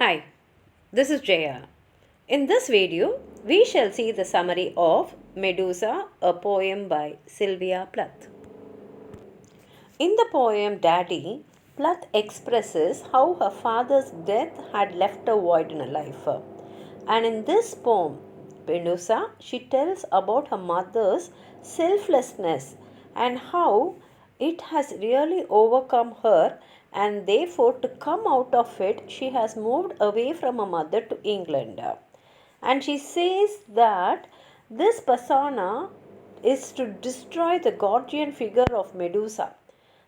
Hi, this is Jaya. In this video, we shall see the summary of Medusa, a poem by Sylvia Plath. In the poem Daddy, Plath expresses how her father's death had left a void in her life. And in this poem, Medusa, she tells about her mother's selflessness and how it has really overcome her, and therefore, to come out of it, she has moved away from her mother to England. And she says that this persona is to destroy the Gordian figure of Medusa,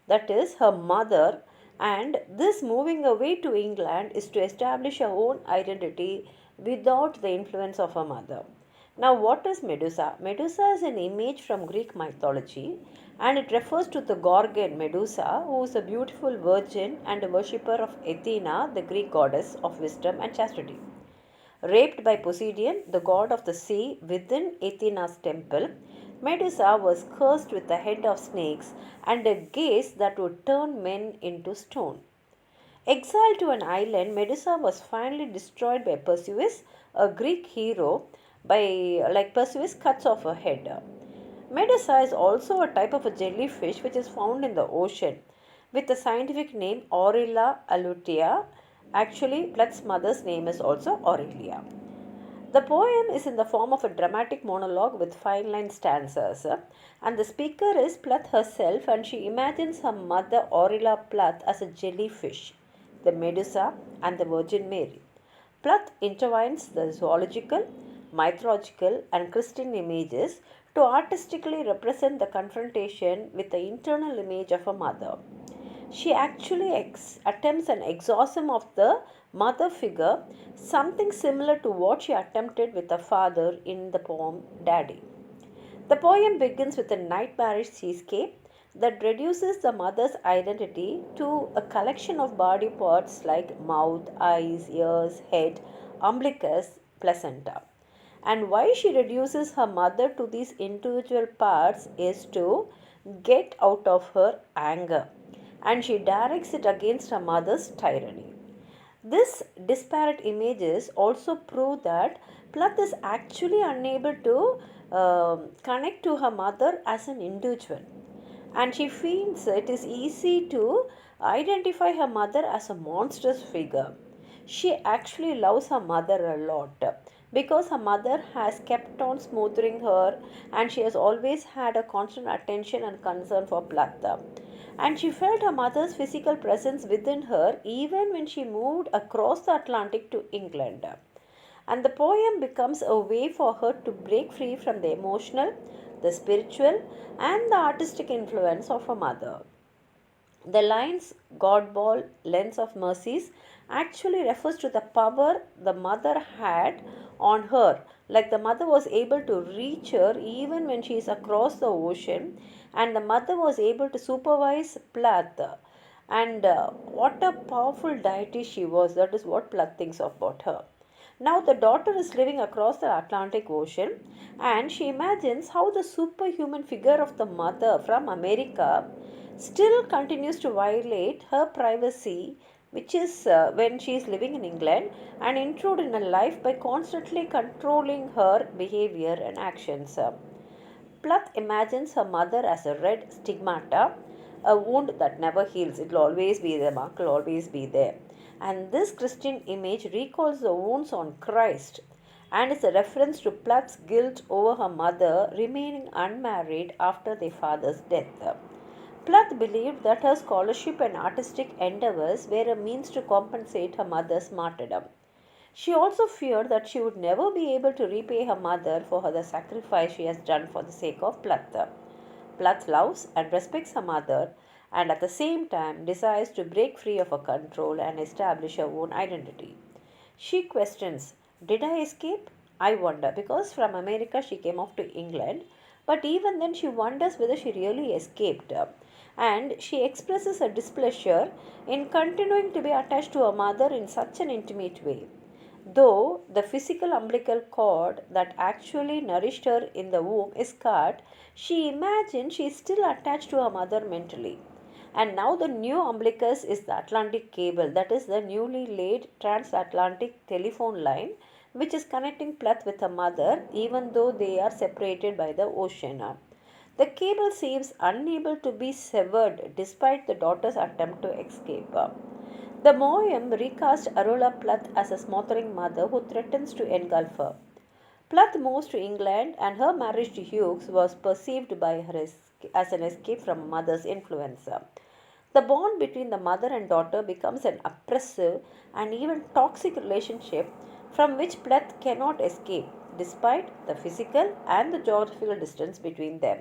that is her mother, and this moving away to England is to establish her own identity without the influence of her mother. Now, what is Medusa? Medusa is an image from Greek mythology, and it refers to the Gorgon Medusa, who is a beautiful virgin and a worshipper of Athena, the Greek goddess of wisdom and chastity. Raped by Poseidon, the god of the sea, within Athena's temple, Medusa was cursed with a head of snakes and a gaze that would turn men into stone. Exiled to an island, Medusa was finally destroyed by Perseus, a Greek hero. Perseus cuts off her head. Medusa is also a type of a jellyfish which is found in the ocean with the scientific name Aurella alutea. Actually, Plath's mother's name is also Aurelia. The poem is in the form of a dramatic monologue with 5 line stanzas, and the speaker is Plath herself, and she imagines her mother Aurilla Plath as a jellyfish, the Medusa, and the Virgin Mary. Plath intertwines the zoological, mythological, and Christian images to artistically represent the confrontation with the internal image of a mother. She actually attempts an exorcism of the mother figure, something similar to what she attempted with her father in the poem Daddy. The poem begins with a nightmarish seascape that reduces the mother's identity to a collection of body parts like mouth, eyes, ears, head, umbilicus, placenta. And why she reduces her mother to these individual parts is to get out of her anger, and she directs it against her mother's tyranny. These disparate images also prove that Plath is actually unable to connect to her mother as an individual, and she feels it is easy to identify her mother as a monstrous figure. She actually loves her mother a lot because her mother has kept on smoothing her, and she has always had a constant attention and concern for Plath. And she felt her mother's physical presence within her even when she moved across the Atlantic to England. And the poem becomes a way for her to break free from the emotional, the spiritual, and the artistic influence of her mother. The lines God ball lens of mercies actually refers to the power the mother had on her. Like the mother was able to reach her even when she is across the ocean, and the mother was able to supervise Plath. And what a powerful deity she was. That is what Plath thinks about her. Now, the daughter is living across the Atlantic Ocean, and she imagines how the superhuman figure of the mother from America still continues to violate her privacy, which is when she is living in England, and intrude in her life by constantly controlling her behavior and actions. Plath imagines her mother as a red stigmata, a wound that never heals. It will always be there, mark will always be there. And this Christian image recalls the wounds on Christ and is a reference to Plath's guilt over her mother remaining unmarried after their father's death. Plath believed that her scholarship and artistic endeavors were a means to compensate her mother's martyrdom. She also feared that she would never be able to repay her mother for the sacrifice she has done for the sake of Plath. Plath loves and respects her mother, and at the same time desires to break free of her control and establish her own identity. She questions, did I escape? I wonder, because from America she came off to England, but even then she wonders whether she really escaped. And she expresses her displeasure in continuing to be attached to her mother in such an intimate way. Though the physical umbilical cord that actually nourished her in the womb is cut, she imagines she is still attached to her mother mentally. And now the new umbilicus is the Atlantic cable, that is the newly laid transatlantic telephone line which is connecting Plath with her mother even though they are separated by the ocean. The cable seems unable to be severed despite the daughter's attempt to escape. The poem recast Arola Plath as a smothering mother who threatens to engulf her. Plath moves to England and her marriage to Hughes was perceived by her as an escape from a mother's influence. The bond between the mother and daughter becomes an oppressive and even toxic relationship from which Plath cannot escape despite the physical and the geographical distance between them.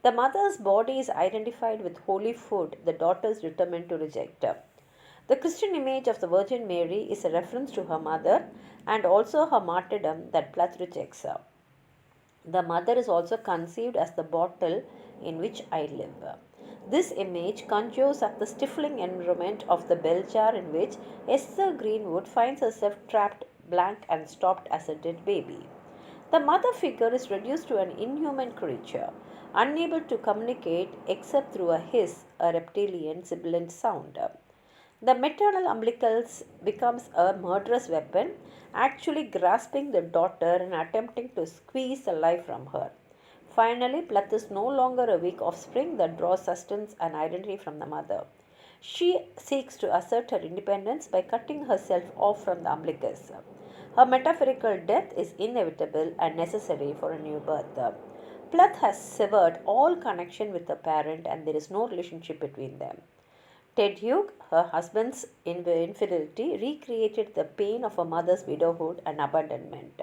The mother's body is identified with holy food the daughter is determined to reject. The Christian image of the Virgin Mary is a reference to her mother and also her martyrdom that Plath rejects. The mother is also conceived as the bottle in which I live. This image conjures up the stifling environment of the bell jar in which Esther Greenwood finds herself trapped, blank, and stopped as a dead baby. The mother figure is reduced to an inhuman creature, unable to communicate except through a hiss, a reptilian sibilant sound. The maternal umbilicus becomes a murderous weapon, actually grasping the daughter and attempting to squeeze the life from her. Finally, Plath is no longer a weak offspring that draws sustenance and identity from the mother. She seeks to assert her independence by cutting herself off from the umbilicus. Her metaphorical death is inevitable and necessary for a new birth. Plath has severed all connection with her parent and there is no relationship between them. Ted Hugh, her husband's infidelity, recreated the pain of a mother's widowhood and abandonment.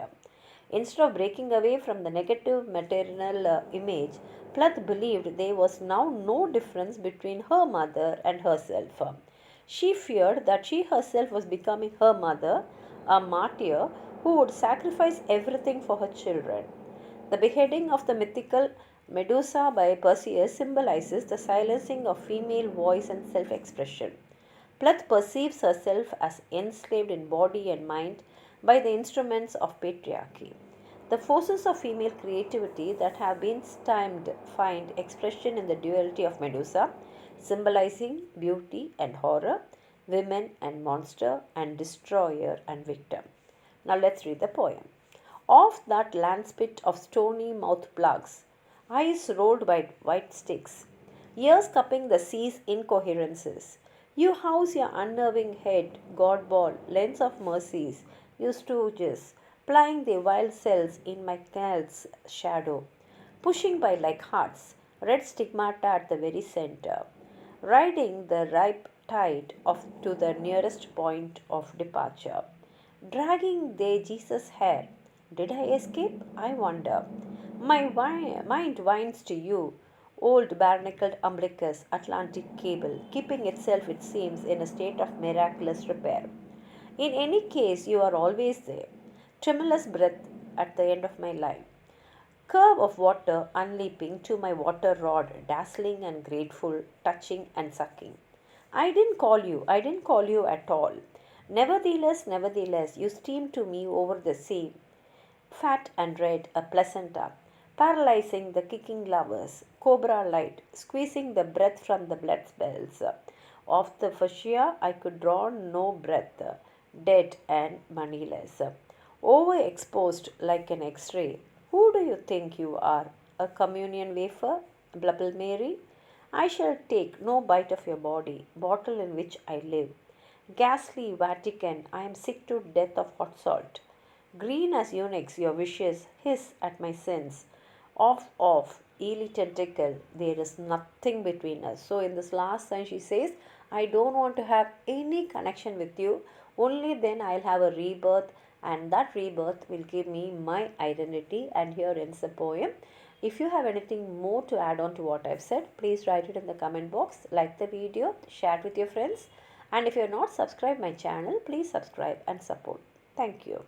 Instead of breaking away from the negative maternal image, Plath believed there was now no difference between her mother and herself. She feared that she herself was becoming her mother, a martyr who would sacrifice everything for her children. The beheading of the mythical Medusa by Perseus symbolizes the silencing of female voice and self expression. Plath perceives herself as enslaved in body and mind by the instruments of patriarchy. The forces of female creativity that have been stymied find expression in the duality of Medusa, symbolizing beauty and horror, women and monster, and destroyer and victim. Now let's read the poem. Off that landspit of stony mouth plugs, eyes rolled by white sticks, ears cupping the sea's incoherences. You house your unnerving head, godball, lens of mercies, you stooges, plying their wild cells in my canal's shadow, pushing by like hearts, red stigmata at the very center, riding the ripe tide of to the nearest point of departure, dragging their Jesus hair. Did I escape? I wonder. My mind winds to you, old barnacled umbilicus, Atlantic cable, keeping itself, it seems, in a state of miraculous repair. In any case, you are always there, tremulous breath at the end of my life. Curve of water unleaping to my water rod, dazzling and grateful, touching and sucking. I didn't call you at all. Nevertheless, you steam to me over the sea, fat and red, a placenta, paralyzing the kicking lovers, cobra light, squeezing the breath from the blood spells. Of the fascia I could draw no breath, dead and moneyless. Overexposed like an X-ray. Who do you think you are? A communion wafer? Blubble Mary? I shall take no bite of your body, bottle in which I live. Ghastly Vatican, I am sick to death of hot salt. Green as eunuchs, your wishes hiss at my sins. Off, eely tentacle, there is nothing between us. So, in this last line, she says, I don't want to have any connection with you. Only then I'll have a rebirth, and that rebirth will give me my identity. And here ends the poem. If you have anything more to add on to what I've said, please write it in the comment box. Like the video, share it with your friends. And if you're not subscribed my channel, please subscribe and support. Thank you.